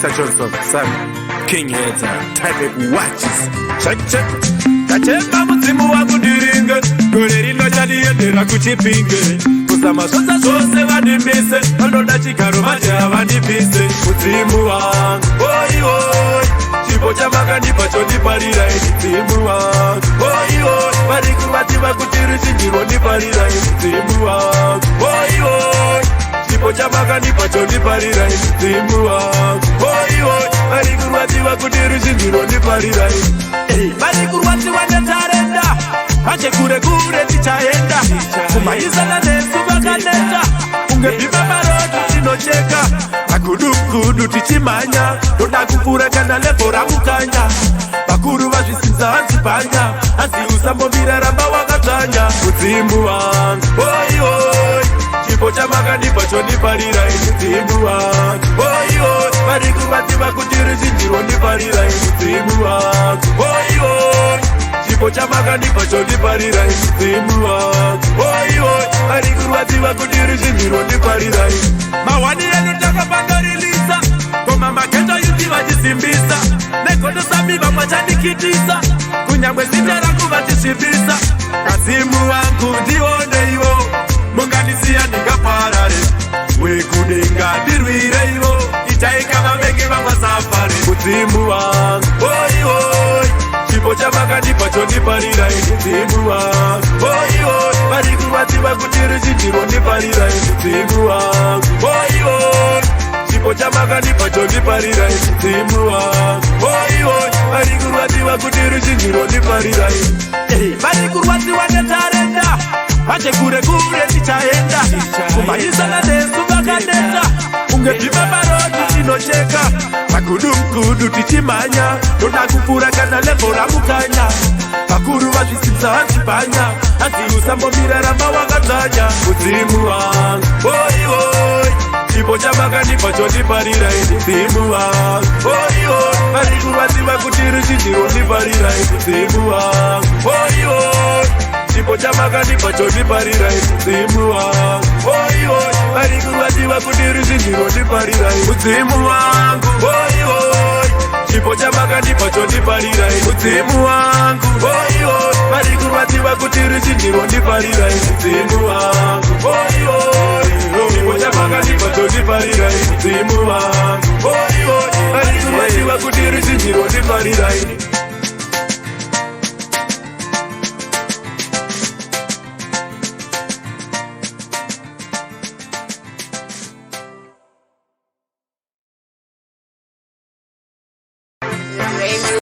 Selector Johnson, Sam, King Hater, Type Watches. Check. Kachemba mudzimu wangu ndiringe, gore rino chadiendera kuchipinge. Kusama sosa zose vandimbise, vanoda chigaro majaha vandibvise. Mudzimu wangu, oi oi, chipo chamakandipa chondiparira mudzimu wangu. Oi oi, vari kuvativa kuti ruchinjiro ndiparira mudzimu wangu. Oi oi, chipo chamakandipa chondiparira mudzimu wangu. Oi oi, vari kuvativa kuti ruchinjiro ndiparira. Vari kurwadziwa netarenda, hache kure kure tichaenda. Kumaizana nesu vakaneta, kunge bhima maroto tinocheka. Makudu tichimanya, toda kupura kana lebhora mukanya. Vakuru vazvisinza hanzi panya, asi usambomira ramba wakadzanya. Mudzimu wangu, oi oi, chipo chamakandipa chondiparira mudzimu wangu. Oi oi, vari kuvadziva kuti ruchinjiro ndiparira mudzimu wangu. Oi oi, chipo chamakandipa chondiparira mudzimu wangu. Oi oi, vari kuvadziva kuti ruchinjiro ndiparira. Mawani enu takapandorilisa, koma mageto yuti vachisimbisa. Negondo sami vamwe chandikitisa, kunyangwe zita rangu vachisvibisa. Mudzimu wangu ndione ivo, munganisiya ndingaparare. Wekudenga ndirwire ivo, ichaika vavenge vamasafare. Mudzimu wangu, oi oi, chipo chamakandipa chondiparira mudzimu wangu. Oi oi, vari kuvadziva kuti ruchinjiro ndiparira mudzimu wangu. Oi oi, chipo chamakandipa chondiparira mudzimu wangu. Oi oi, vari kuvadziva kuti ruchinjiro ndiparira. Vari kurwadziwa netarenda, hache kure kure tichaenda. Kumaizana nesu vakaneta, kunge bhima maroto tinocheka. Makudu tichimanya, toda kupura kana lebhora mukanya. Vakuru vazvisinza hanzi panya, asi usambomira ramba wakadzanya. Mudzimu wangu, oi oi, chipo chamakandipa chondiparira mudzimu wangu. Oi oi, vari kuvadziva kuti ruchinjiro ndiparira mudzimu wangu. Oi oi, chipo chamakandipa chondiparira mudzimu wangu. Oi oi, vari kuvadziva kuti ruchinjiro ndiparira mudzimu wangu. Oi oi, chipo chamakandipa chondiparira mudzimu wangu. Oi oi, vari kuvadziva kuti ruchinjiro ndiparira mudzimu wangu. Oi oi, chipo chamakandipa chondiparira mudzimu wangu. Oi oi, vari kuvadziva kuti ruchinjiro ndiparira.